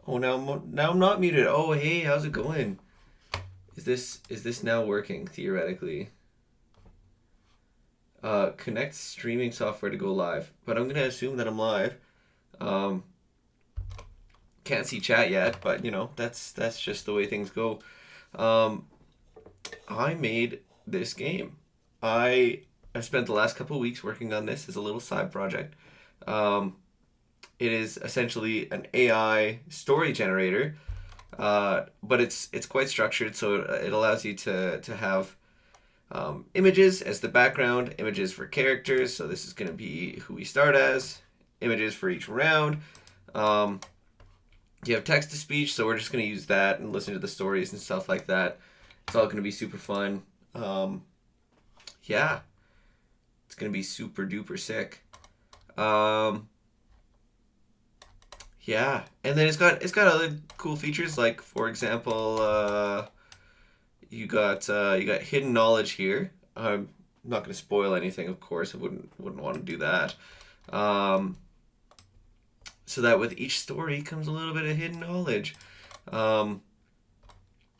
Oh, now I'm not muted. Oh, hey, how's it going? Is this now working theoretically? Connect streaming software to go live, but I'm gonna assume that I'm live. Um, can't see chat yet, but that's just the way things go. Um, I made this game. I I spent the last couple of weeks working on this as a little side project. Um, it is essentially an AI story generator, but it's quite structured, so it allows you to have images as the background, images for characters. So this is going to be who we start as, images for each round. Um, you have text to speech, so we're just going to use that and listen to the stories and stuff like that. It's all going to be super fun. Um, yeah, it's going to be super duper sick. Um, yeah, and then it's got other cool features like, for example, you got hidden knowledge here. I'm not going to spoil anything, of course. I wouldn't want to do that. Um, so that with each story comes a little bit of hidden knowledge. Um,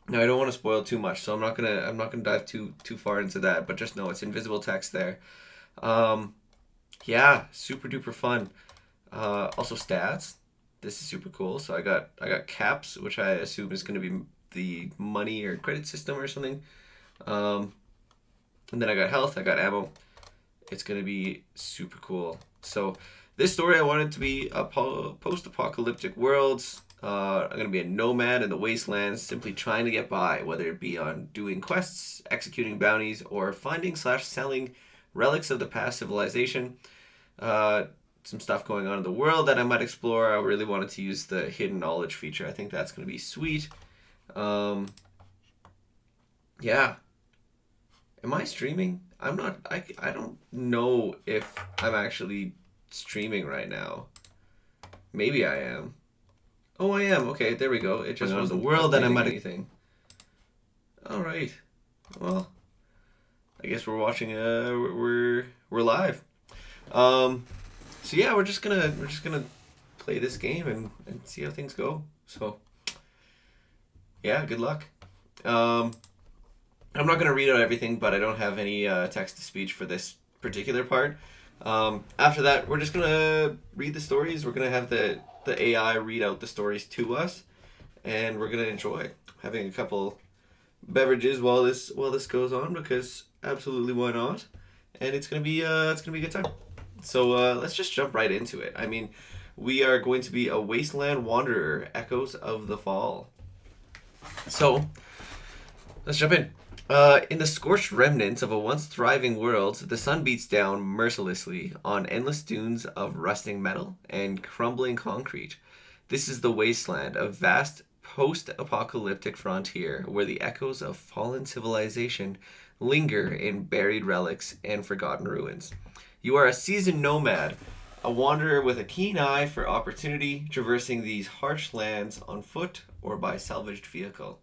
Now I don't want to spoil too much, so I'm not gonna dive too far into that. But just know it's invisible text there. Um, yeah, super duper fun. Also stats. This is super cool. So I got caps, which I assume is going to be the money or credit system or something. Um, and then I got health. I got ammo. It's going to be super cool. So this story I wanted to be a post-apocalyptic worlds. I'm going to be a nomad in the wastelands, simply trying to get by, whether it be on doing quests, executing bounties, or finding/selling relics of the past civilization. Uh, some stuff going on in the world that I might explore. I really wanted to use the hidden knowledge feature. I think that's going to be sweet. Um, yeah. Am I streaming? I'm not. I don't know if I'm actually streaming right now. Maybe I am. Oh, I am. Okay, there we go. It just was the world that I might anything. All right. Well, I guess we're watching. We're live. Um, so yeah, we're just gonna play this game and see how things go. So yeah, good luck. Um, I'm not gonna read out everything, but I don't have any text to speech for this particular part. After that, we're just gonna read the stories. We're gonna have the AI read out the stories to us, and we're gonna enjoy having a couple beverages while this goes on because absolutely why not? And it's gonna be a good time. So let's just jump right into it. I mean, we are going to be a wasteland wanderer, echoes of the fall. So let's jump in. In the scorched remnants of a once thriving world, the sun beats down mercilessly on endless dunes of rusting metal and crumbling concrete. This is the wasteland, a vast post apocalyptic frontier where the echoes of fallen civilization linger in buried relics and forgotten ruins. You are a seasoned nomad, a wanderer with a keen eye for opportunity, traversing these harsh lands on foot or by salvaged vehicle,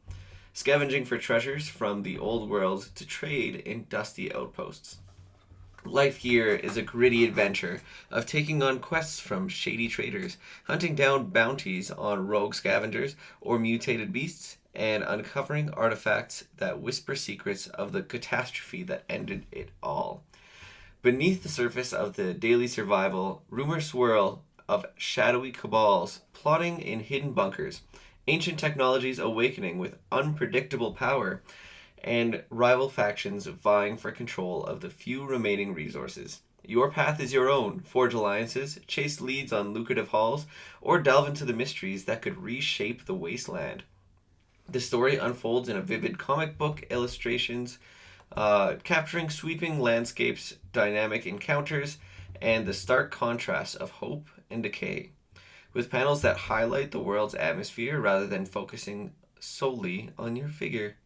scavenging for treasures from the old world to trade in dusty outposts. Life here is a gritty adventure of taking on quests from shady traders, hunting down bounties on rogue scavengers or mutated beasts, and uncovering artifacts that whisper secrets of the catastrophe that ended it all. Beneath the surface of the daily survival, rumors swirl of shadowy cabals plotting in hidden bunkers, ancient technologies awakening with unpredictable power, and rival factions vying for control of the few remaining resources. Your path is your own. Forge alliances, chase leads on lucrative hauls, or delve into the mysteries that could reshape the wasteland. The story unfolds in a vivid comic book illustrations, capturing sweeping landscapes, dynamic encounters, and the stark contrast of hope and decay, with panels that highlight the world's atmosphere rather than focusing solely on your figure.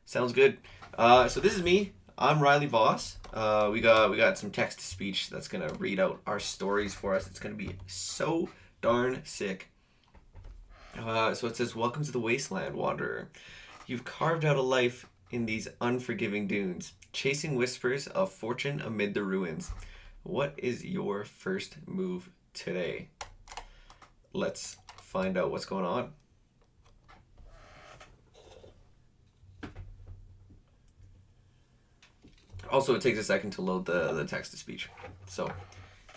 Sounds good. So this is me. I'm Riley Voss. We got some text to speech that's gonna read out our stories for us. It's gonna be so darn sick. So it says, "Welcome to the Wasteland, Wanderer. You've carved out a life in these unforgiving dunes, chasing whispers of fortune amid the ruins. What is your first move today? Let's find out what's going on. Also, it takes a second to load the text-to-speech. So,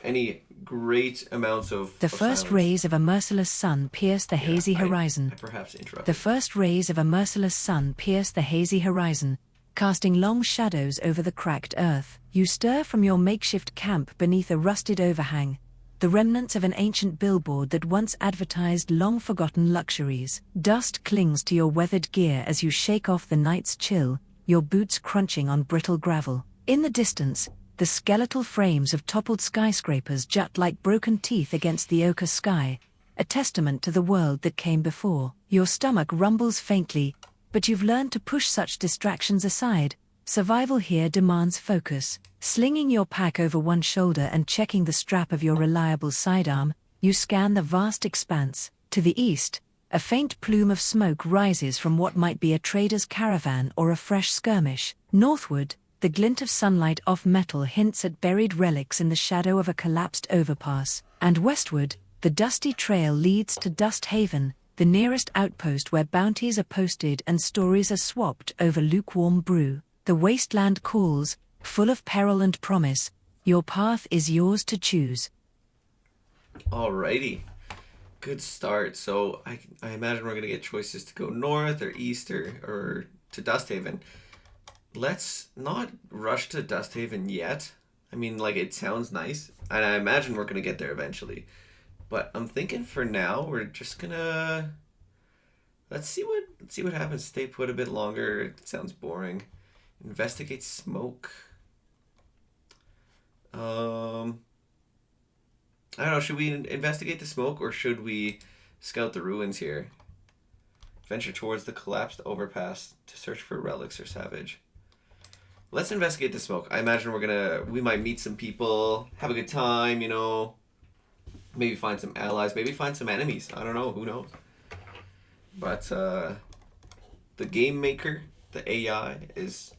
any great amounts of The first silence. rays of a merciless sun pierce the hazy horizon. I perhaps interrupted. The first rays of a merciless sun pierce the hazy horizon, casting long shadows over the cracked earth. You stir from your makeshift camp beneath a rusted overhang, the remnants of an ancient billboard that once advertised long-forgotten luxuries. Dust clings to your weathered gear as you shake off the night's chill, your boots crunching on brittle gravel. In the distance, the skeletal frames of toppled skyscrapers jut like broken teeth against the ochre sky, a testament to the world that came before. Your stomach rumbles faintly, but you've learned to push such distractions aside. Survival here demands focus. Slinging your pack over one shoulder and checking the strap of your reliable sidearm, you scan the vast expanse. To the east, a faint plume of smoke rises from what might be a trader's caravan or a fresh skirmish. Northward, the glint of sunlight off metal hints at buried relics in the shadow of a collapsed overpass. And westward, the dusty trail leads to Dust Haven, the nearest outpost where bounties are posted and stories are swapped over lukewarm brew. The wasteland calls, full of peril and promise. Your path is yours to choose. Alrighty. Good start. So I imagine we're going to get choices to go north or east or to Dust Haven. Let's not rush to Dust Haven yet. I mean, like, it sounds nice, and I imagine we're going to get there eventually. But I'm thinking for now, we're just going to... Let's see what happens. Stay put a bit longer. It sounds boring. Investigate smoke. I don't know, should we investigate the smoke or should we scout the ruins here? Venture towards the collapsed overpass to search for relics or salvage. Let's investigate the smoke. I imagine we might meet some people, have a good time, you know. Maybe find some allies, maybe find some enemies. I don't know, who knows. But the game maker, the AI, is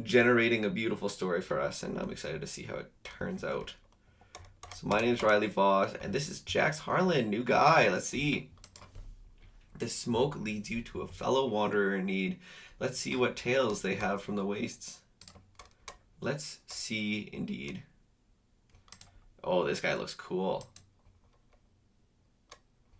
generating a beautiful story for us, and I'm excited to see how it turns out. So my name's Riley Voss, and this is Jax Harlan, new guy. Let's see. The smoke leads you to a fellow wanderer in need. Let's see what tales they have from the wastes. Let's see, indeed. Oh, this guy looks cool.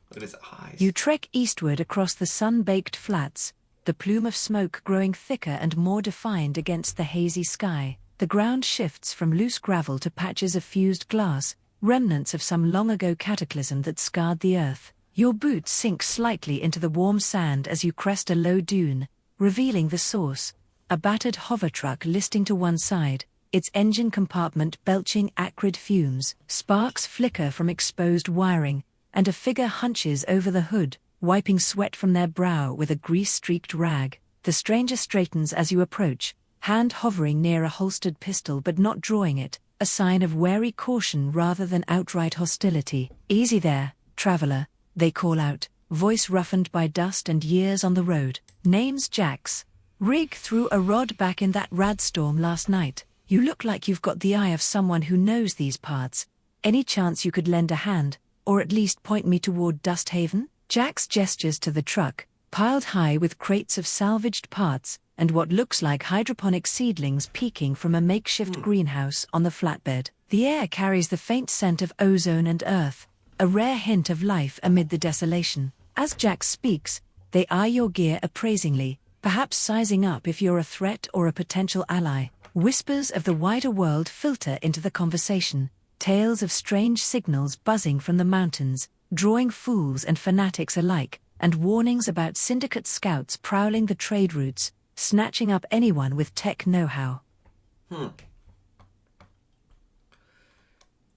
Look at his eyes. You trek eastward across the sun-baked flats, the plume of smoke growing thicker and more defined against the hazy sky. The ground shifts from loose gravel to patches of fused glass, remnants of some long-ago cataclysm that scarred the earth. Your boots sink slightly into the warm sand as you crest a low dune, revealing the source, a battered hover truck listing to one side, its engine compartment belching acrid fumes. Sparks flicker from exposed wiring, and a figure hunches over the hood, wiping sweat from their brow with a grease-streaked rag. The stranger straightens as you approach, hand hovering near a holstered pistol but not drawing it, a sign of wary caution rather than outright hostility. "Easy there, traveler," they call out, voice roughened by dust and years on the road. "Name's Jax. Rig threw a rod back in that radstorm last night. You look like you've got the eye of someone who knows these parts. Any chance you could lend a hand, or at least point me toward Dust Haven?" Jax gestures to the truck, piled high with crates of salvaged parts, and what looks like hydroponic seedlings peeking from a makeshift greenhouse on the flatbed. The air carries the faint scent of ozone and earth, a rare hint of life amid the desolation. As Jax speaks, they eye your gear appraisingly, perhaps sizing up if you're a threat or a potential ally. Whispers of the wider world filter into the conversation, tales of strange signals buzzing from the mountains, drawing fools and fanatics alike, and warnings about syndicate scouts prowling the trade routes, snatching up anyone with tech know-how.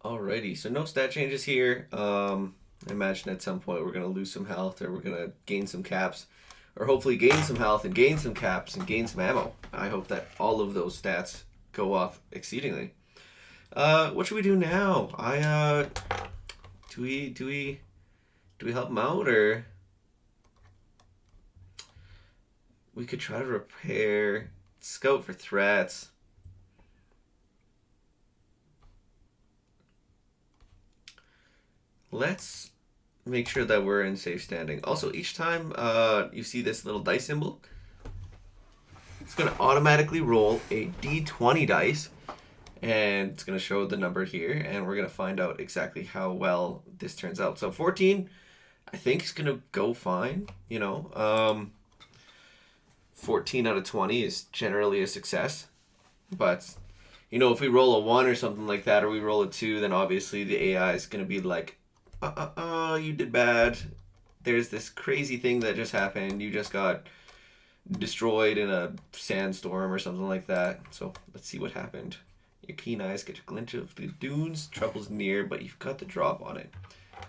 Alrighty, so no stat changes here. I imagine at some point we're going to lose some health, or we're going to gain some caps, or hopefully gain some health and gain some caps and gain some ammo. I hope that all of those stats go up exceedingly. What should we do now? Do we help him out, or we could try to repair, scout for threats. Let's make sure that we're in safe standing. Also, each time you see this little dice symbol, it's going to automatically roll a d20 dice, and it's going to show the number here, and we're going to find out exactly how well this turns out. So 14, I think is going to go fine, 14 out of 20 is generally a success, but if we roll a 1 or something like that, or we roll a 2, then obviously the AI is going to be like, you did bad. There's this crazy thing that just happened. You just got destroyed in a sandstorm or something like that. So let's see what happened. Your keen eyes get a glint of the dunes. Trouble's near, but you've got the drop on it.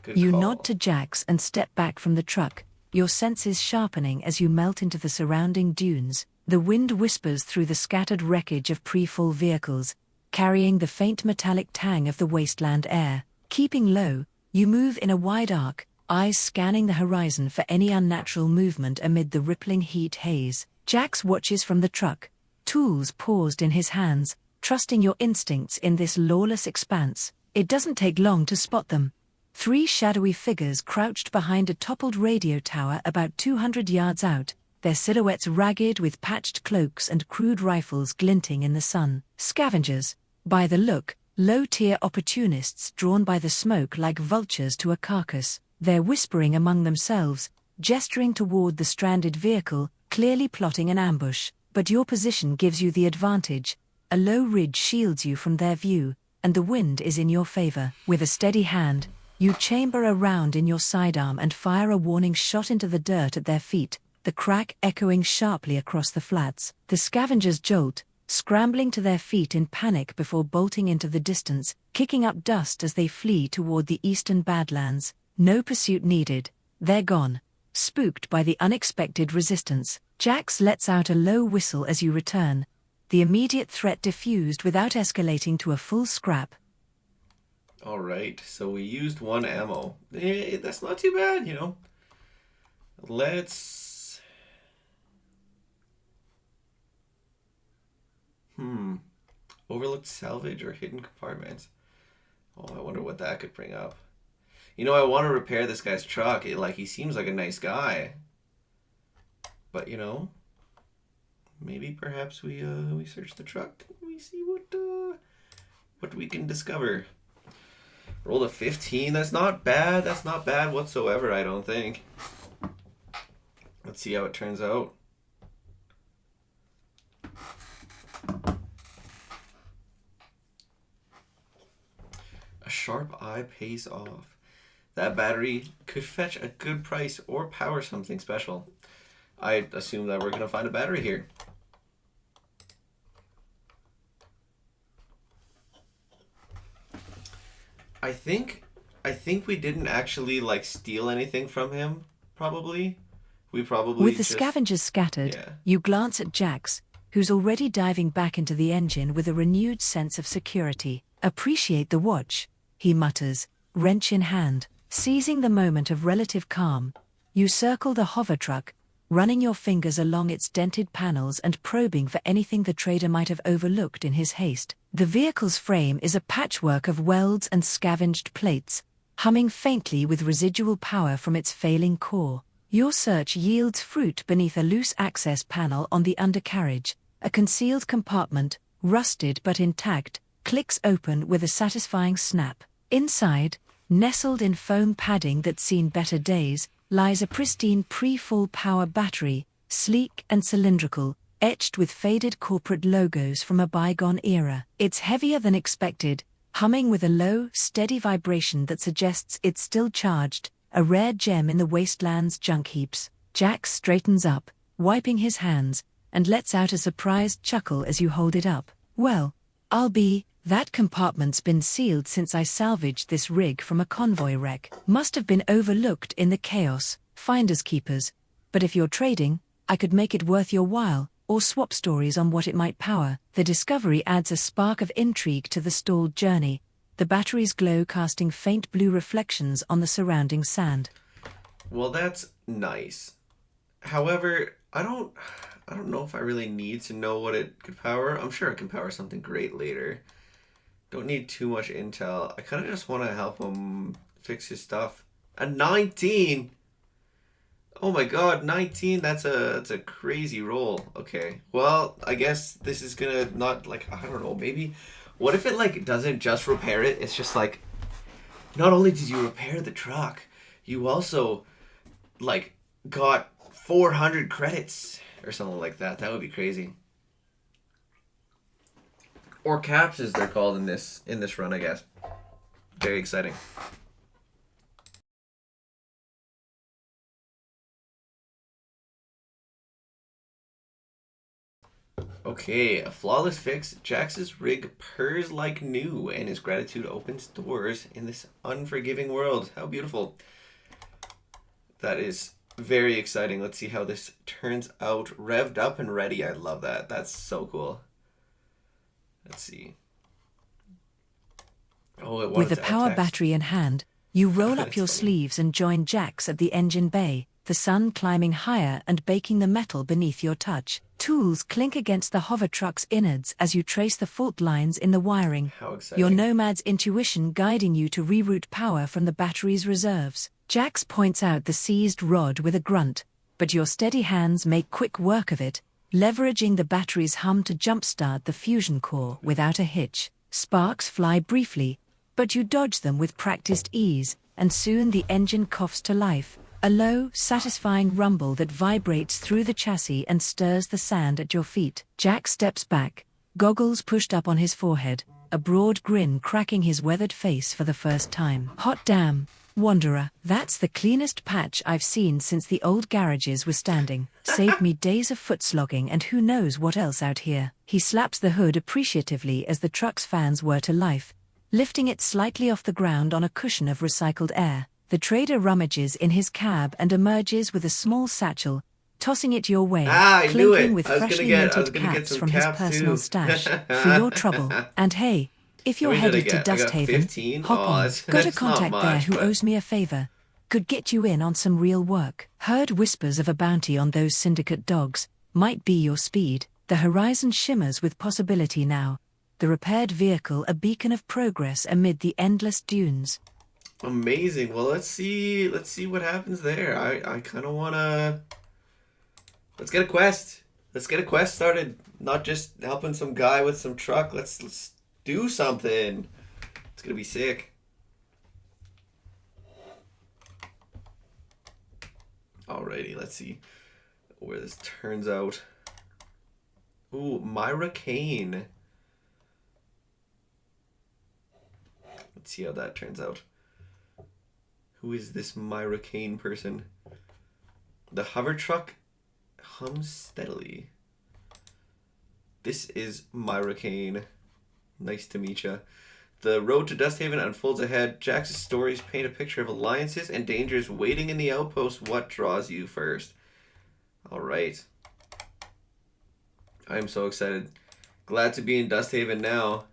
Good You call. nod to Jax and step back from the truck, your senses sharpening as you melt into the surrounding dunes. The wind whispers through the scattered wreckage of pre-fall vehicles, carrying the faint metallic tang of the wasteland air. Keeping low, you move in a wide arc, eyes scanning the horizon for any unnatural movement amid the rippling heat haze. Jax watches from the truck, tools paused in his hands, trusting your instincts in this lawless expanse. It doesn't take long to spot them. 3 shadowy figures crouched behind a toppled radio tower about 200 yards out, their silhouettes ragged with patched cloaks and crude rifles glinting in the sun. Scavengers, by the look, low-tier opportunists drawn by the smoke like vultures to a carcass. They're whispering among themselves, gesturing toward the stranded vehicle, clearly plotting an ambush. But your position gives you the advantage. A low ridge shields you from their view, and the wind is in your favor. With a steady hand, you chamber a round in your sidearm and fire a warning shot into the dirt at their feet, the crack echoing sharply across the flats. The scavengers jolt, scrambling to their feet in panic before bolting into the distance, kicking up dust as they flee toward the eastern Badlands. No pursuit needed. They're gone. Spooked by the unexpected resistance, Jax lets out a low whistle as you return, the immediate threat diffused without escalating to a full scrap. All right, so we used 1 ammo. That's not too bad, Let's... Overlooked salvage or hidden compartments. Oh, I wonder what that could bring up. I want to repair this guy's truck. He seems like a nice guy. But, maybe perhaps we search the truck and we see what we can discover. Rolled a 15. That's not bad. That's not bad whatsoever, I don't think. Let's see how it turns out. A sharp eye pays off. That battery could fetch a good price or power something special. I assume that we're going to find a battery here. I think we didn't actually steal anything from him, probably. We probably With the scavengers scattered, yeah. You glance at Jax, who's already diving back into the engine with a renewed sense of security. Appreciate the watch, he mutters, wrench in hand. Seizing the moment of relative calm, you circle the hover truck, running your fingers along its dented panels and probing for anything the trader might have overlooked in his haste. The vehicle's frame is a patchwork of welds and scavenged plates, humming faintly with residual power from its failing core. Your search yields fruit beneath a loose access panel on the undercarriage. A concealed compartment, rusted but intact, clicks open with a satisfying snap. Inside, nestled in foam padding that's seen better days, lies a pristine pre-fall power battery, sleek and cylindrical, etched with faded corporate logos from a bygone era. It's heavier than expected, humming with a low, steady vibration that suggests it's still charged, a rare gem in the wasteland's junk heaps. Jax straightens up, wiping his hands, and lets out a surprised chuckle as you hold it up. Well, that compartment's been sealed since I salvaged this rig from a convoy wreck. Must have been overlooked in the chaos, finders keepers. But if you're trading, I could make it worth your while, or swap stories on what it might power. The discovery adds a spark of intrigue to the stalled journey, the battery's glow casting faint blue reflections on the surrounding sand. Well, that's nice. However, I don't know if I really need to know what it could power. I'm sure it can power something great later. Don't need too much intel. I kind of just want to help him fix his stuff. A 19? Oh my god, 19, that's a crazy roll. Okay. Well, I guess this is gonna not like I don't know, maybe what if it like doesn't just repair it? It's just like not only did you repair the truck, you also like got 400 credits or something like that. That would be crazy. Or caps as they're called in this run, I guess. Very exciting. Okay, a flawless fix. Jax's rig purrs like new, and his gratitude opens doors in this unforgiving world. How beautiful. That is very exciting. Let's see how this turns out. Revved up and ready. I love that. That's so cool. Let's see. Oh, it With wanted the to power text. battery in hand, you roll up That's your funny. sleeves and join Jax at the engine bay, the sun climbing higher and baking the metal beneath your touch. Tools clink against the hover truck's innards as you trace the fault lines in the wiring. How Your exciting. Nomad's intuition guiding you to reroute power from the battery's reserves. Jax points out the seized rod with a grunt, but your steady hands make quick work of it, leveraging the battery's hum to jumpstart the fusion core without a hitch. Sparks fly briefly, but you dodge them with practiced ease, and soon the engine coughs to life, a low, satisfying rumble that vibrates through the chassis and stirs the sand at your feet. Jack steps back, goggles pushed up on his forehead, a broad grin cracking his weathered face for the first time. Hot damn, Wanderer, that's the cleanest patch I've seen since the old garages were standing. Saved me days of foot slogging and who knows what else out here. He slaps the hood appreciatively as the truck's fans whir to life, lifting it slightly off the ground on a cushion of recycled air. The trader rummages in his cab and emerges with a small satchel, tossing it your way, Ah, I knew clinking it. with I was gonna freshly get minted caps some from his caps personal too. stash. For your trouble. And hey, if How you're many did I headed to get? I got Dusthaven, 15? hop Oh, on. that's, Got a that's not contact there much, who but owes me a favor. Could get you in on some real work. Heard whispers of a bounty on those syndicate dogs. Might be your speed. The horizon shimmers with possibility now. The repaired vehicle a beacon of progress amid the endless dunes. amazing. Well, let's see what happens there. I kind of want to let's get a quest. Let's get a quest started. Not just helping some guy with some truck. Let's do something. It's going to be sick. Alrighty, let's see where this turns out. Ooh, Myra Kane. Let's see how that turns out. Who is this Myra Kane person? The hover truck hums steadily. This is Myra Kane. Nice to meet ya. The road to Dusthaven unfolds ahead. Jax's stories paint a picture of alliances and dangers waiting in the outpost. What draws you first? Alright. I am so excited. Glad to be in Dusthaven now.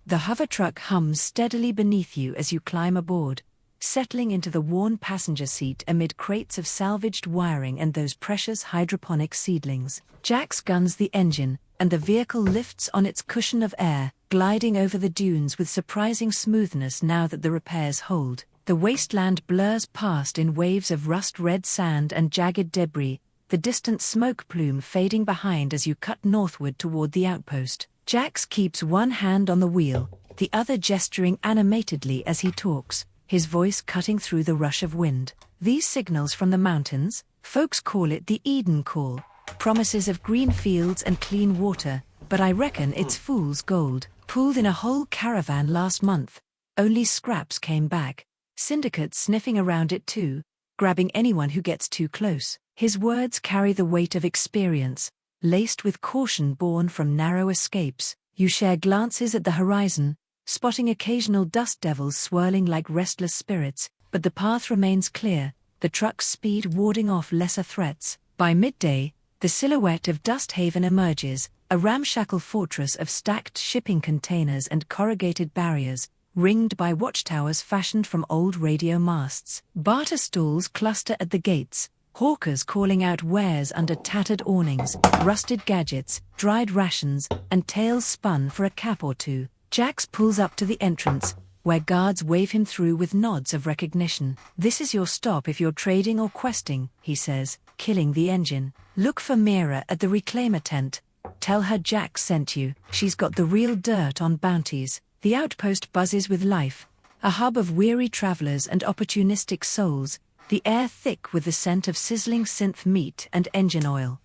The hover truck hums steadily beneath you as you climb aboard, settling into the worn passenger seat amid crates of salvaged wiring and those precious hydroponic seedlings. Jax guns the engine, and the vehicle lifts on its cushion of air, gliding over the dunes with surprising smoothness now that the repairs hold. The wasteland blurs past in waves of rust-red sand and jagged debris, the distant smoke plume fading behind as you cut northward toward the outpost. Jax keeps one hand on the wheel, the other gesturing animatedly as he talks, his voice cutting through the rush of wind. These signals from the mountains, folks call it the Eden Call, promises of green fields and clean water, but I reckon it's fool's gold. Pulled in a whole caravan last month, only scraps came back. Syndicates sniffing around it too, grabbing anyone who gets too close. His words carry the weight of experience, laced with caution born from narrow escapes. You share glances at the horizon, spotting occasional dust devils swirling like restless spirits, but the path remains clear, the truck's speed warding off lesser threats. By midday, the silhouette of Dusthaven emerges, a ramshackle fortress of stacked shipping containers and corrugated barriers, ringed by watchtowers fashioned from old radio masts. Barter stalls cluster at the gates, Hawkers calling out wares under tattered awnings, rusted gadgets, dried rations, and tales spun for a cap or two. Jax pulls up to the entrance, where guards wave him through with nods of recognition. "This is your stop if you're trading or questing," he says, killing the engine. "Look for Mira at the reclaimer tent. Tell her Jax sent you. She's got the real dirt on bounties." The outpost buzzes with life, a hub of weary travelers and opportunistic souls, the air thick with the scent of sizzling synth meat and engine oil.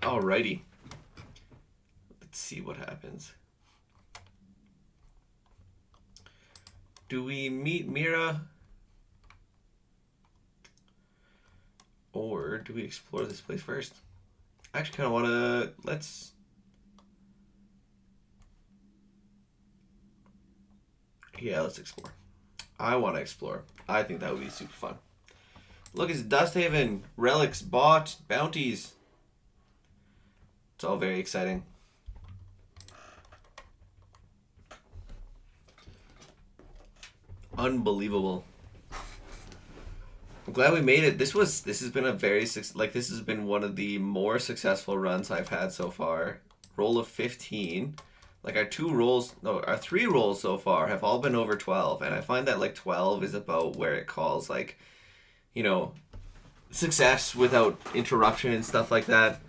Alrighty. Let's see what happens. Do we meet Mira? Or do we explore this place first? I actually kind of want to... Let's... Yeah, let's explore. I want to explore. I think that would be super fun. Look, it's Dusthaven. Relics bought. Bounties. It's all very exciting. Unbelievable. I'm glad we made it. This has been a very this has been one of the more successful runs I've had so far. Roll of 15. Like our 3 rolls so far have all been over 12, and I find that like 12 is about where it calls like, you know, success without interruption and stuff like that.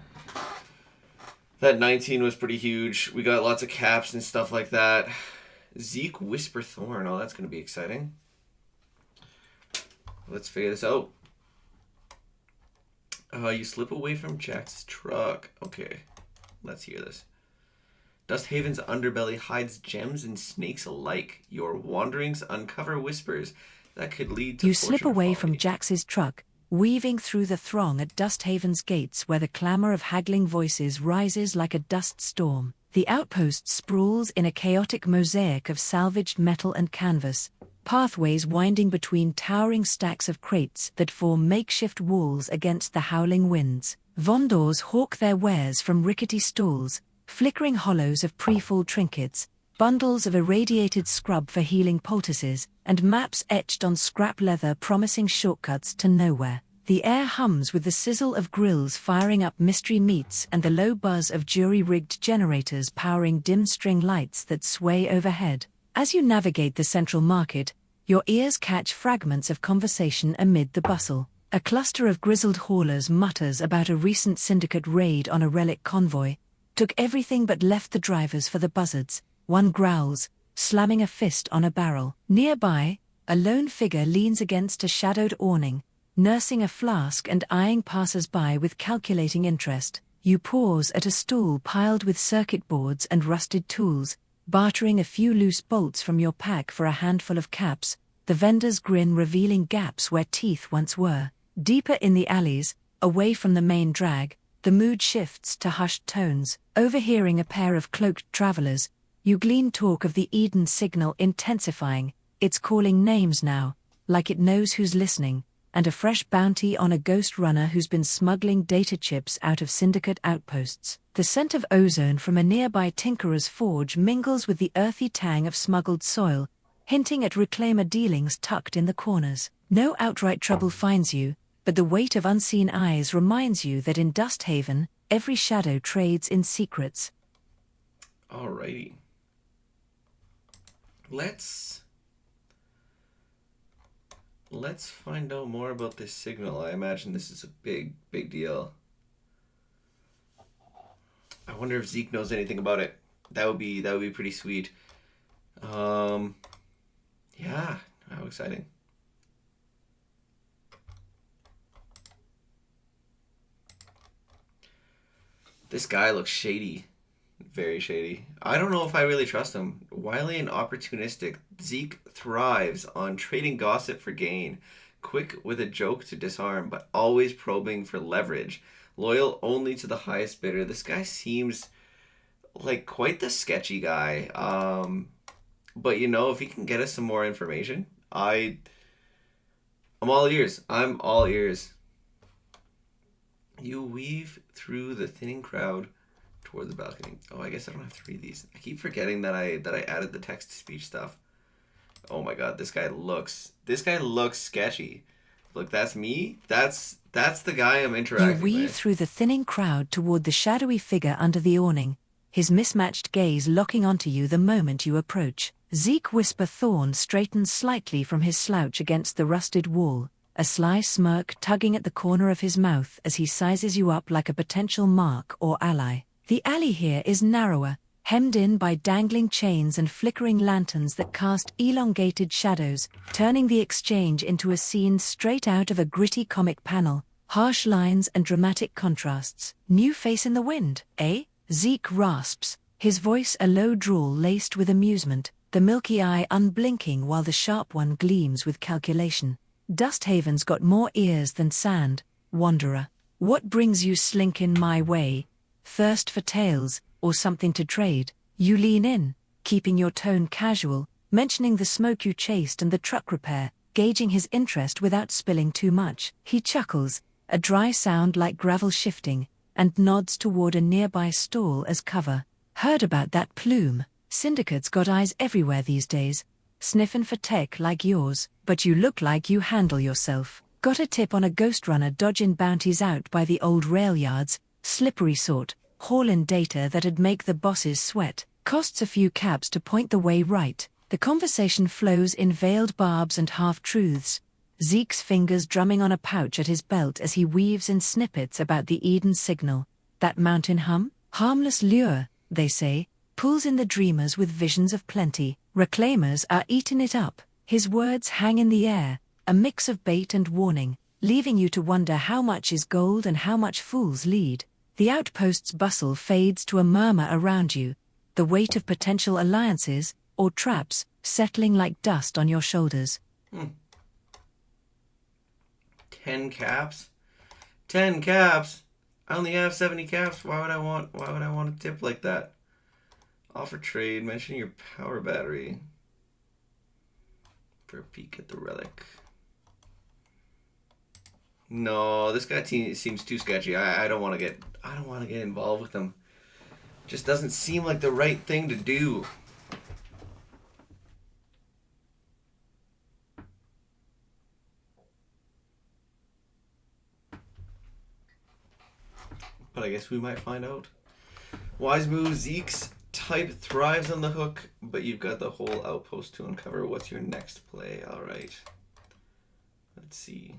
That 19 was pretty huge. We got lots of caps and stuff like that. Zeke Whisperthorn. Oh, that's going to be exciting. Let's figure this out. You slip away from Jax's truck. Okay, let's hear this. Dusthaven's underbelly hides gems and snakes alike. Your wanderings uncover whispers that could lead to You slip away from folly. Jax's truck, weaving through the throng at Dusthaven's gates where the clamor of haggling voices rises like a dust storm. The outpost sprawls in a chaotic mosaic of salvaged metal and canvas, pathways winding between towering stacks of crates that form makeshift walls against the howling winds. Vendors hawk their wares from rickety stalls, flickering hollows of pre-fall trinkets, bundles of irradiated scrub for healing poultices, and maps etched on scrap leather promising shortcuts to nowhere. The air hums with the sizzle of grills firing up mystery meats and the low buzz of jury-rigged generators powering dim string lights that sway overhead. As you navigate the central market, your ears catch fragments of conversation amid the bustle. A cluster of grizzled haulers mutters about a recent syndicate raid on a relic convoy. Took everything but left the drivers for the buzzards. One growls, slamming a fist on a barrel. Nearby, a lone figure leans against a shadowed awning, nursing a flask and eyeing passers-by with calculating interest. You pause at a stall piled with circuit boards and rusted tools, bartering a few loose bolts from your pack for a handful of caps, the vendor's grin revealing gaps where teeth once were. Deeper in the alleys, away from the main drag, the mood shifts to hushed tones. Overhearing a pair of cloaked travelers, you glean talk of the Eden signal intensifying, it's calling names now, like it knows who's listening, and a fresh bounty on a ghost runner who's been smuggling data chips out of syndicate outposts. The scent of ozone from a nearby tinkerer's forge mingles with the earthy tang of smuggled soil, hinting at reclaimer dealings tucked in the corners. No outright trouble finds you, but the weight of unseen eyes reminds you that in Dusthaven, every shadow trades in secrets. Alrighty. Let's find out more about this signal. I imagine this is a big deal. I wonder if Zeke knows anything about it. That would be pretty sweet. Yeah, how exciting. This guy looks shady. Very shady. I don't know if I really trust him. Wily and opportunistic, Zeke thrives on trading gossip for gain. Quick with a joke to disarm, but always probing for leverage. Loyal only to the highest bidder. This guy seems like quite the sketchy guy. But you know, if he can get us some more information, I'm all ears. I'm all ears. You weave through the thinning crowd toward the balcony. Oh, I guess I don't have 3 of these. I keep forgetting that I added the text-to-speech stuff. Oh my god, this guy looks sketchy. Look, that's me. That's That's the guy I'm You interacting weave with. through the thinning crowd toward the shadowy figure under the awning, his mismatched gaze locking onto you the moment you approach. Zeke Whisper Thorn straightens slightly from his slouch against the rusted wall, a sly smirk tugging at the corner of his mouth as he sizes you up like a potential mark or ally. The alley here is narrower, hemmed in by dangling chains and flickering lanterns that cast elongated shadows, turning the exchange into a scene straight out of a gritty comic panel. Harsh lines and dramatic contrasts. New face in the wind, eh? Zeke rasps, his voice a low drawl laced with amusement, the milky eye unblinking while the sharp one gleams with calculation. Dusthaven's got more ears than sand, wanderer. What brings you slinkin' my way? Thirst for tales, or something to trade? You lean in, keeping your tone casual, mentioning the smoke you chased and the truck repair, gauging his interest without spilling too much. He chuckles, a dry sound like gravel shifting, and nods toward a nearby stall as cover. Heard about that plume? Syndicate's got eyes everywhere these days, sniffin' for tech like yours, but you look like you handle yourself. Got a tip on a ghost runner dodgin' bounties out by the old rail yards, slippery sort, haulin' data that'd make the bosses sweat. Costs a few caps to point the way right. The conversation flows in veiled barbs and half-truths, Zeke's fingers drumming on a pouch at his belt as he weaves in snippets about the Eden signal. That mountain hum? Harmless lure, they say, pulls in the dreamers with visions of plenty. Reclaimers are eating it up. His words hang in the air, a mix of bait and warning, leaving you to wonder how much is gold and how much fools lead. The outpost's bustle fades to a murmur around you, the weight of potential alliances, or traps, settling like dust on your shoulders. 10 caps? 10 caps? I only have 70 caps. Why would I want a tip like that? Offer trade, mention your power battery. For a peek at the relic. No, this guy seems too sketchy. I don't want to get involved with him. Just doesn't seem like the right thing to do. But I guess we might find out. Wise move, Zeke's type thrives on the hook, but you've got the whole outpost to uncover. What's your next play? Alright. Let's see.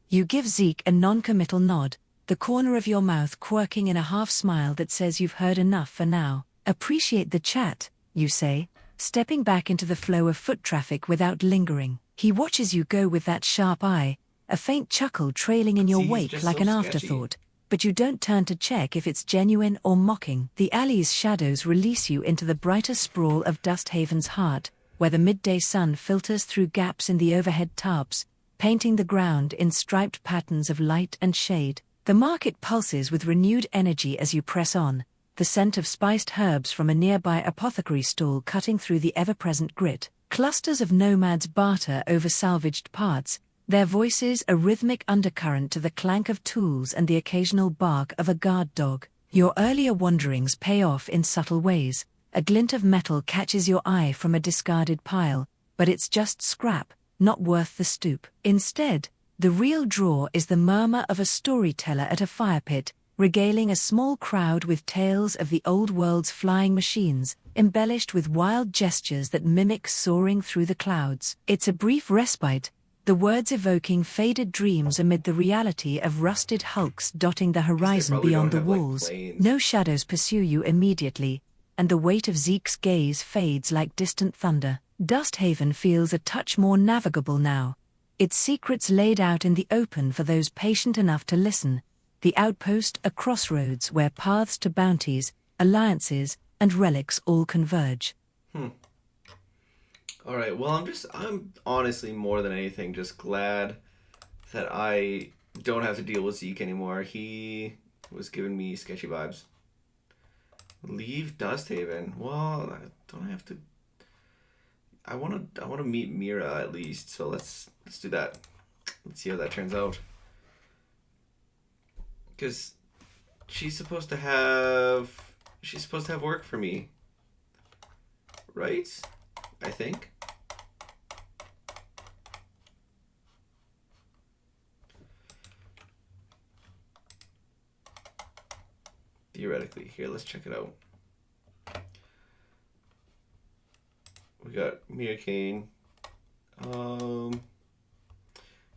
You give Zeke a non-committal nod, the corner of your mouth quirking in a half-smile that says you've heard enough for now. Appreciate the chat, you say, stepping back into the flow of foot traffic without lingering. He watches you go with that sharp eye, a faint chuckle trailing in your See, he's wake just like so an sketchy. afterthought, but you don't turn to check if it's genuine or mocking. The alley's shadows release you into the brighter sprawl of Dusthaven's heart, where the midday sun filters through gaps in the overhead tarps, painting the ground in striped patterns of light and shade. The market pulses with renewed energy as you press on, the scent of spiced herbs from a nearby apothecary stall cutting through the ever-present grit. Clusters of nomads barter over salvaged parts, their voices a rhythmic undercurrent to the clank of tools and the occasional bark of a guard dog. Your earlier wanderings pay off in subtle ways. A glint of metal catches your eye from a discarded pile, but it's just scrap, not worth the stoop. Instead, the real draw is the murmur of a storyteller at a fire pit, regaling a small crowd with tales of the old world's flying machines, embellished with wild gestures that mimic soaring through the clouds. It's a brief respite, the words evoking faded dreams amid the reality of rusted hulks dotting the horizon probably beyond the don't have, like, walls. planes. No shadows pursue you immediately, and the weight of Zeke's gaze fades like distant thunder. Dusthaven feels a touch more navigable now, its secrets laid out in the open for those patient enough to listen. The outpost a crossroads where paths to bounties, alliances, and relics all converge. Alright, well, I'm honestly more than anything just glad that I don't have to deal with Zeke anymore. He was giving me sketchy vibes. Leave Dusthaven. Well, don't I have to... I want to meet Mira at least, so let's do that. Let's see how that turns out. Because she's supposed to have work for me, right? I think. Theoretically. Here, let's check it out. We got Mira Kane.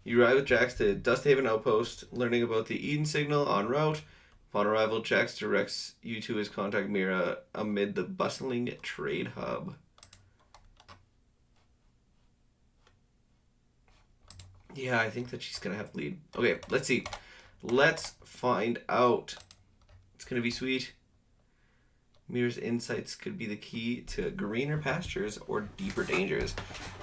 You arrive with Jax to Dusthaven Outpost, learning about the Eden signal en route. Upon arrival, Jax directs you to his contact Mira amid the bustling trade hub. Yeah, I think that she's going to have lead. Okay, let's see. Let's find out. It's going to be sweet. Mira's insights could be the key to greener pastures or deeper dangers.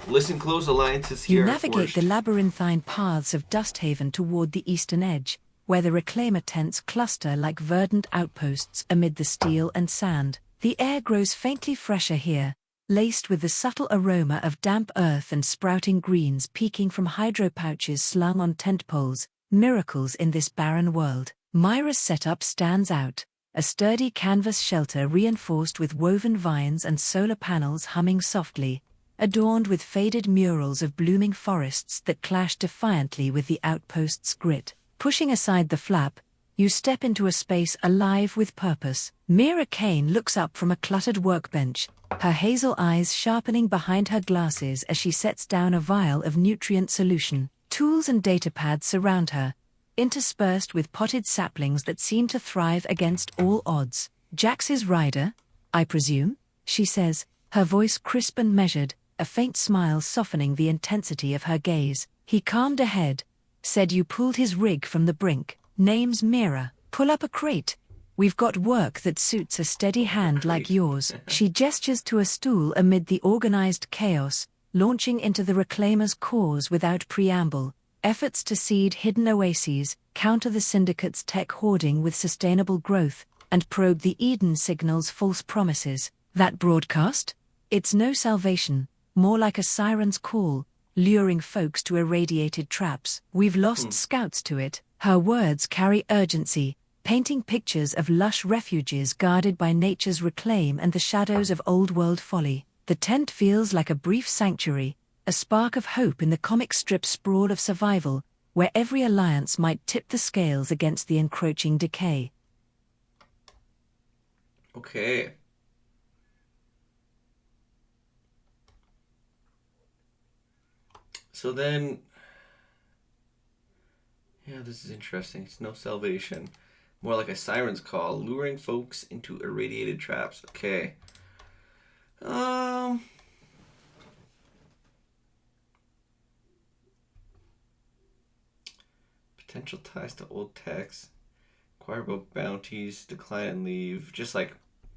Listen close, alliances here. You navigate the labyrinthine paths of Dusthaven toward the eastern edge, where the reclaimer tents cluster like verdant outposts amid the steel and sand. The air grows faintly fresher here, laced with the subtle aroma of damp earth and sprouting greens peeking from hydro pouches slung on tent poles, miracles in this barren world. Mira's setup stands out. A sturdy canvas shelter reinforced with woven vines and solar panels humming softly, adorned with faded murals of blooming forests that clash defiantly with the outpost's grit. Pushing aside the flap, you step into a space alive with purpose. Mira Kane looks up from a cluttered workbench, her hazel eyes sharpening behind her glasses as she sets down a vial of nutrient solution. Tools and datapads surround her, interspersed with potted saplings that seem to thrive against all odds. Jax's rider, I presume, she says, her voice crisp and measured, a faint smile softening the intensity of her gaze. He calmed ahead, said you pulled his rig from the brink. Name's Mira. Pull up a crate. We've got work that suits a steady hand like yours. She gestures to a stool amid the organized chaos, launching into the Reclaimer's cause without preamble. Efforts to seed hidden oases, counter the Syndicate's tech hoarding with sustainable growth, and probe the Eden signal's false promises. That broadcast? It's no salvation, more like a siren's call, luring folks to irradiated traps. We've lost scouts to it. Her words carry urgency, painting pictures of lush refuges guarded by nature's reclaim and the shadows of old-world folly. The tent feels like a brief sanctuary, a spark of hope in the comic strip sprawl of survival, where every alliance might tip the scales against the encroaching decay. Okay. So then, yeah, this is interesting. It's no salvation. More like a siren's call, luring folks into irradiated traps. Okay. Potential ties to old techs, inquire about bounties, decline and leave. Just like,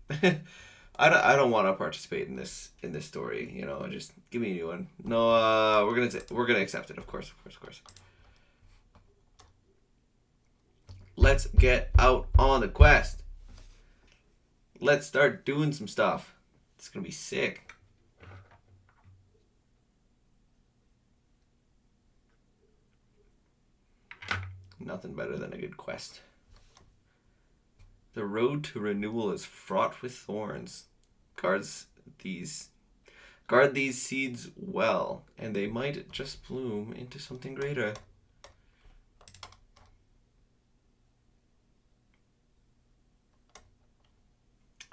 I don't want to participate in this story. You know, just give me a new one. No, we're gonna accept it. Of course. Let's get out on the quest. Let's start doing some stuff. It's gonna be sick. Nothing better than a good quest. The road to renewal is fraught with thorns. Guard these seeds well, and they might just bloom into something greater.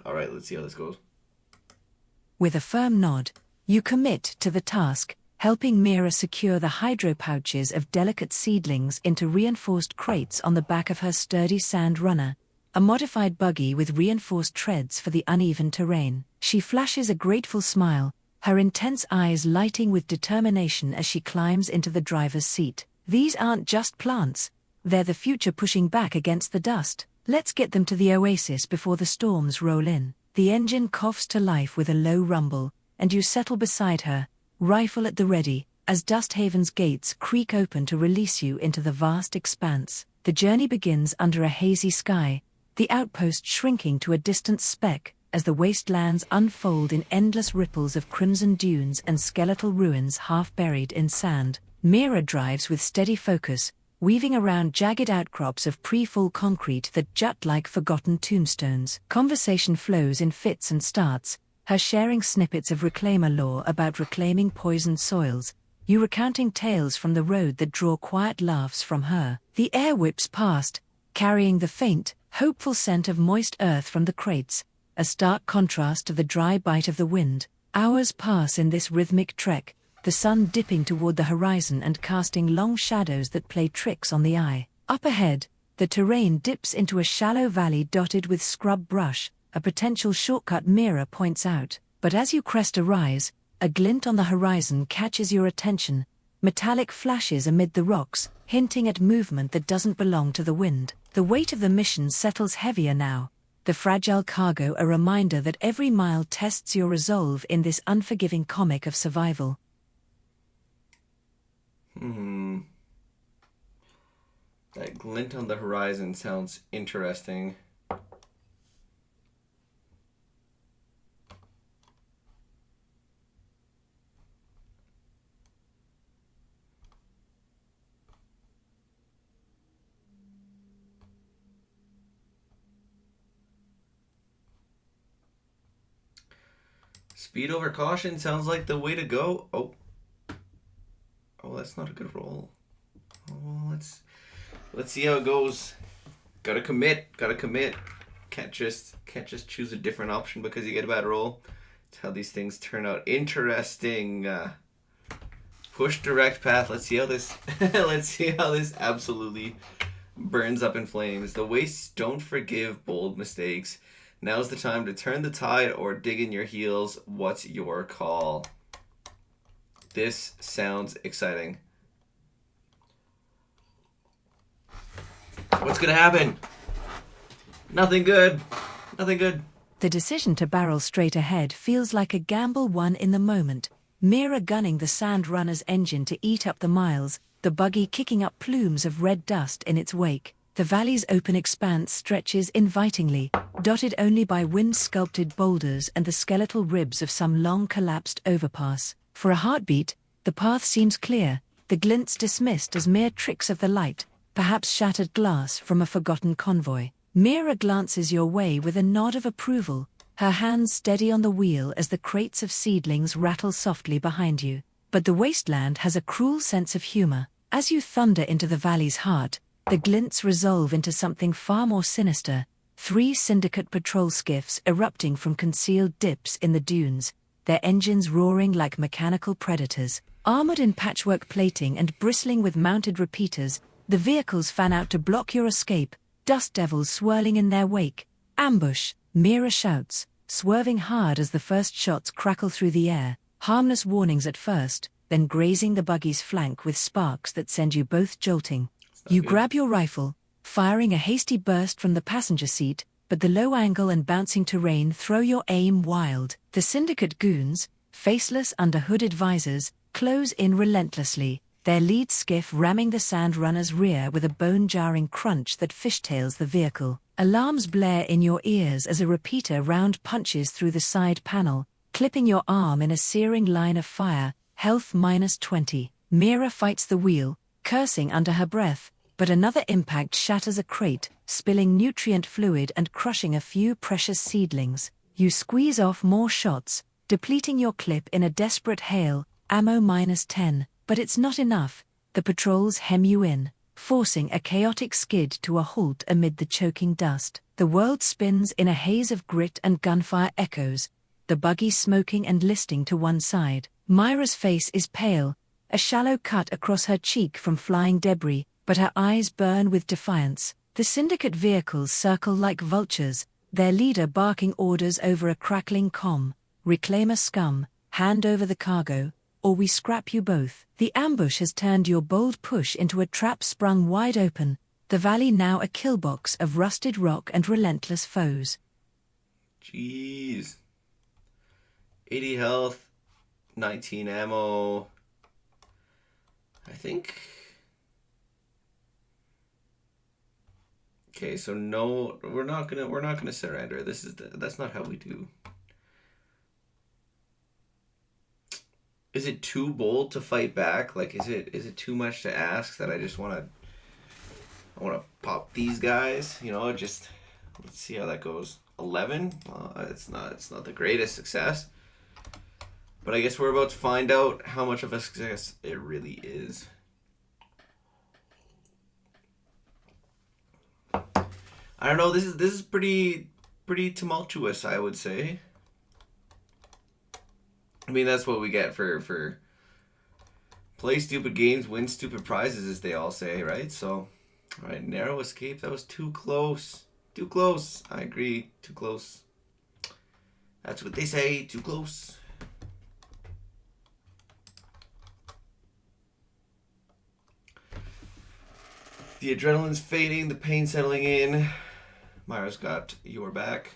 All right, let's see how this goes. With a firm nod, you commit to the task, helping Mira secure the hydro pouches of delicate seedlings into reinforced crates on the back of her sturdy sand runner, a modified buggy with reinforced treads for the uneven terrain. She flashes a grateful smile, her intense eyes lighting with determination as she climbs into the driver's seat. These aren't just plants, they're the future pushing back against the dust. Let's get them to the oasis before the storms roll in. The engine coughs to life with a low rumble, and you settle beside her, rifle at the ready, as Dusthaven's gates creak open to release you into the vast expanse. The journey begins under a hazy sky, the outpost shrinking to a distant speck as the wastelands unfold in endless ripples of crimson dunes and skeletal ruins half buried in sand. Mira drives with steady focus, weaving around jagged outcrops of pre-fall concrete that jut like forgotten tombstones. Conversation flows in fits and starts, her sharing snippets of reclaimer lore about reclaiming poisoned soils, you recounting tales from the road that draw quiet laughs from her. The air whips past, carrying the faint, hopeful scent of moist earth from the crates, a stark contrast to the dry bite of the wind. Hours pass in this rhythmic trek, the sun dipping toward the horizon and casting long shadows that play tricks on the eye. Up ahead, the terrain dips into a shallow valley dotted with scrub brush, a potential shortcut Mira points out. But as you crest a rise, a glint on the horizon catches your attention, metallic flashes amid the rocks, hinting at movement that doesn't belong to the wind. The weight of the mission settles heavier now, the fragile cargo a reminder that every mile tests your resolve in this unforgiving comic of survival. That glint on the horizon sounds interesting. Speed over caution sounds like the way to go. Oh, that's not a good roll. Oh, let's see how it goes. Gotta commit. Can't just choose a different option because you get a bad roll. That's how these things turn out. Interesting. Push direct path. Let's see how this. Let's see how this absolutely burns up in flames. The wastes don't forgive bold mistakes. Now's the time to turn the tide or dig in your heels. What's your call? This sounds exciting. What's gonna happen? Nothing good. The decision to barrel straight ahead feels like a gamble won in the moment. Mira gunning the Sand Runner's engine to eat up the miles, the buggy kicking up plumes of red dust in its wake. The valley's open expanse stretches invitingly, dotted only by wind-sculpted boulders and the skeletal ribs of some long-collapsed overpass. For a heartbeat, the path seems clear, the glints dismissed as mere tricks of the light, perhaps shattered glass from a forgotten convoy. Mira glances your way with a nod of approval, her hands steady on the wheel as the crates of seedlings rattle softly behind you. But the Wasteland has a cruel sense of humor. As you thunder into the valley's heart, the glints resolve into something far more sinister. 3 Syndicate patrol skiffs erupting from concealed dips in the dunes, their engines roaring like mechanical predators. Armored in patchwork plating and bristling with mounted repeaters, the vehicles fan out to block your escape, dust devils swirling in their wake. Ambush, Mira shouts, swerving hard as the first shots crackle through the air, harmless warnings at first, then grazing the buggy's flank with sparks that send you both jolting. You grab your rifle, firing a hasty burst from the passenger seat, but the low angle and bouncing terrain throw your aim wild. The Syndicate goons, faceless under hooded visors, close in relentlessly, their lead skiff ramming the Sand Runner's rear with a bone-jarring crunch that fishtails the vehicle. Alarms blare in your ears as a repeater round punches through the side panel, clipping your arm in a searing line of fire, health -20. Mira fights the wheel, cursing under her breath, but another impact shatters a crate, spilling nutrient fluid and crushing a few precious seedlings. You squeeze off more shots, depleting your clip in a desperate hail, ammo -10, but it's not enough. The patrols hem you in, forcing a chaotic skid to a halt amid the choking dust. The world spins in a haze of grit and gunfire echoes, the buggy smoking and listing to one side. Myra's face is pale, a shallow cut across her cheek from flying debris, but her eyes burn with defiance. The Syndicate vehicles circle like vultures, their leader barking orders over a crackling comm. Reclaimer scum, hand over the cargo, or we scrap you both. The ambush has turned your bold push into a trap sprung wide open, the valley now a killbox of rusted rock and relentless foes. Jeez. 80 health, 19 ammo. I think... Okay, so no, we're not gonna surrender. That's not how we do. Is it too bold to fight back? Like, is it too much to ask that I wanna pop these guys? You know, just Let's see how that goes. 11. It's not the greatest success, but I guess we're about to find out how much of a success it really is. I don't know. This is pretty tumultuous, I would say. I mean, that's what we get for play stupid games, win stupid prizes, as they all say, right? So, all right, narrow escape. That was too close. Too close. I agree. Too close. That's what they say. Too close. The adrenaline's fading. The pain settling in. Myra's got your back.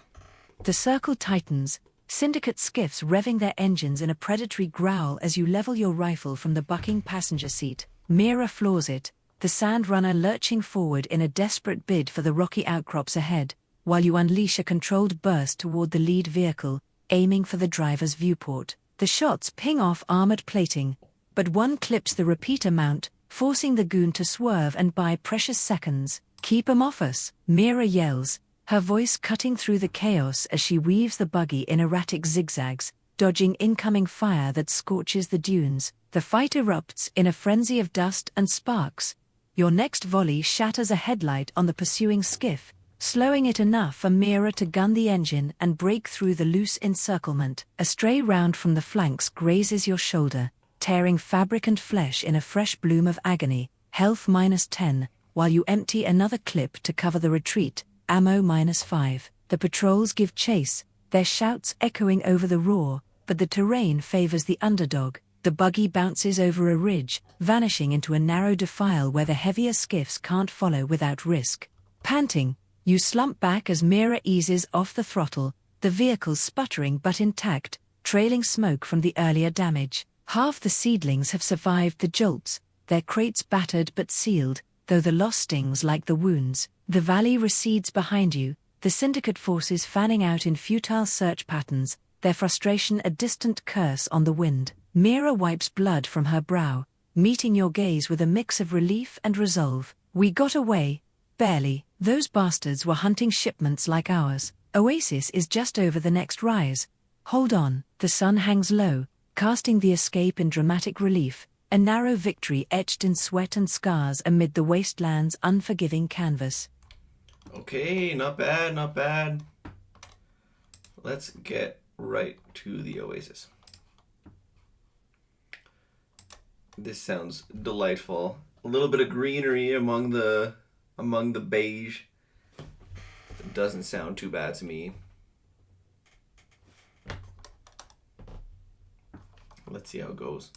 The circle tightens, syndicate skiffs revving their engines in a predatory growl as you level your rifle from the bucking passenger seat. Mira floors it, the sand runner lurching forward in a desperate bid for the rocky outcrops ahead, while you unleash a controlled burst toward the lead vehicle, aiming for the driver's viewport. The shots ping off armored plating, but one clips the repeater mount, forcing the goon to swerve and buy precious seconds. "Keep 'em off us," Mira yells, her voice cutting through the chaos as she weaves the buggy in erratic zigzags, dodging incoming fire that scorches the dunes. The fight erupts in a frenzy of dust and sparks. Your next volley shatters a headlight on the pursuing skiff, slowing it enough for Mira to gun the engine and break through the loose encirclement. A stray round from the flanks grazes your shoulder, tearing fabric and flesh in a fresh bloom of agony. Health -10, while you empty another clip to cover the retreat. Ammo -5. The patrols give chase, their shouts echoing over the roar, but the terrain favors the underdog. The buggy bounces over a ridge, vanishing into a narrow defile where the heavier skiffs can't follow without risk. Panting, you slump back as Mira eases off the throttle, the vehicle sputtering but intact, trailing smoke from the earlier damage. Half the seedlings have survived the jolts, their crates battered but sealed, though the loss stings like the wounds. The valley recedes behind you, the syndicate forces fanning out in futile search patterns, their frustration a distant curse on the wind. Mira wipes blood from her brow, meeting your gaze with a mix of relief and resolve. "We got away, barely. Those bastards were hunting shipments like ours. Oasis is just over the next rise. Hold on." The sun hangs low, casting the escape in dramatic relief, a narrow victory etched in sweat and scars amid the wasteland's unforgiving canvas. Okay, not bad, not bad. Let's get right to the Oasis. This sounds delightful. A little bit of greenery among the beige. It doesn't sound too bad to me. Let's see how it goes.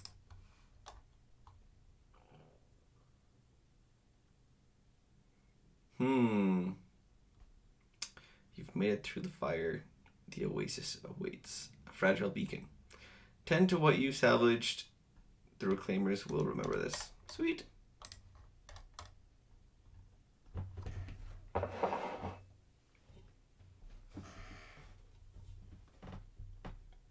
You've made it through the fire. The Oasis awaits. A fragile beacon. Tend to what you salvaged. The Reclaimers will remember this. Sweet.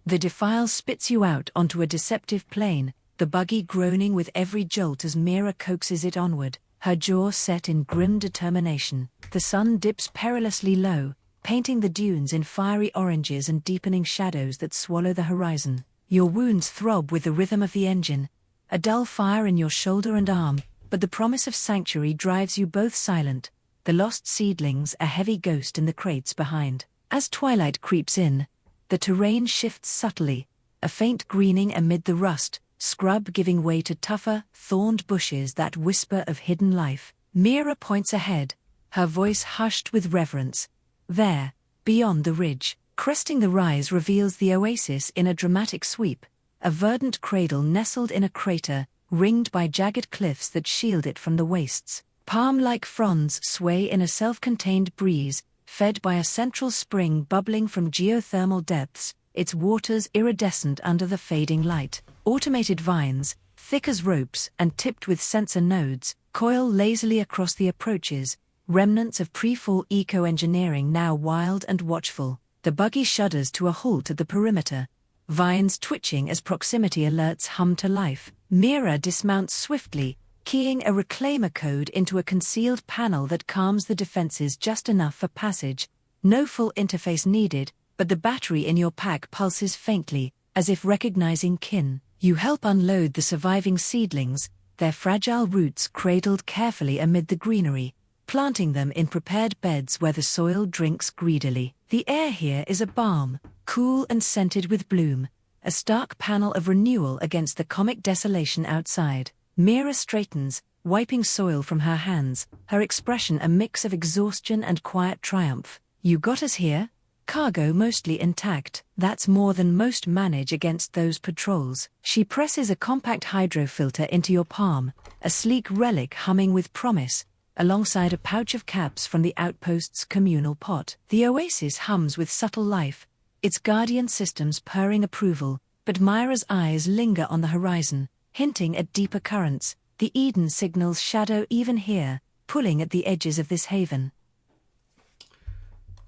The defile spits you out onto a deceptive plain, the buggy groaning with every jolt as Mira coaxes it onward, her jaw set in grim determination. The sun dips perilously low, painting the dunes in fiery oranges and deepening shadows that swallow the horizon. Your wounds throb with the rhythm of the engine, a dull fire in your shoulder and arm, but the promise of sanctuary drives you both silent, the lost seedlings a heavy ghost in the crates behind. As twilight creeps in, the terrain shifts subtly, a faint greening amid the rust, scrub giving way to tougher, thorned bushes that whisper of hidden life. Mira points ahead, her voice hushed with reverence. There, beyond the ridge, cresting the rise reveals the oasis in a dramatic sweep, a verdant cradle nestled in a crater, ringed by jagged cliffs that shield it from the wastes. Palm-like fronds sway in a self-contained breeze, fed by a central spring bubbling from geothermal depths, its waters iridescent under the fading light. Automated vines, thick as ropes and tipped with sensor nodes, coil lazily across the approaches, remnants of pre-fall eco-engineering now wild and watchful. The buggy shudders to a halt at the perimeter, vines twitching as proximity alerts hum to life. Mira dismounts swiftly, keying a reclaimer code into a concealed panel that calms the defenses just enough for passage. No full interface needed, but the battery in your pack pulses faintly, as if recognizing kin. You help unload the surviving seedlings, their fragile roots cradled carefully amid the greenery, planting them in prepared beds where the soil drinks greedily. The air here is a balm, cool and scented with bloom, a stark panel of renewal against the comic desolation outside. Mira straightens, wiping soil from her hands, her expression a mix of exhaustion and quiet triumph. You got us here? Cargo mostly intact. That's more than most manage against those patrols. She presses a compact hydrofilter into your palm, a sleek relic humming with promise, alongside a pouch of caps from the outpost's communal pot. The oasis hums with subtle life, its guardian systems purring approval, but Myra's eyes linger on the horizon, hinting at deeper currents. The Eden signals shadow even here, pulling at the edges of this haven.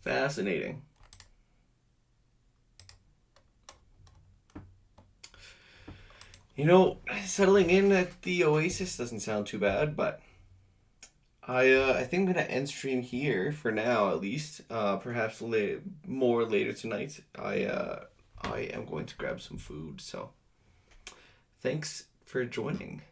Fascinating. You know, settling in at the Oasis doesn't sound too bad, but I think I'm gonna end stream here for now, at least. Perhaps more later tonight. I am going to grab some food. So, thanks for joining.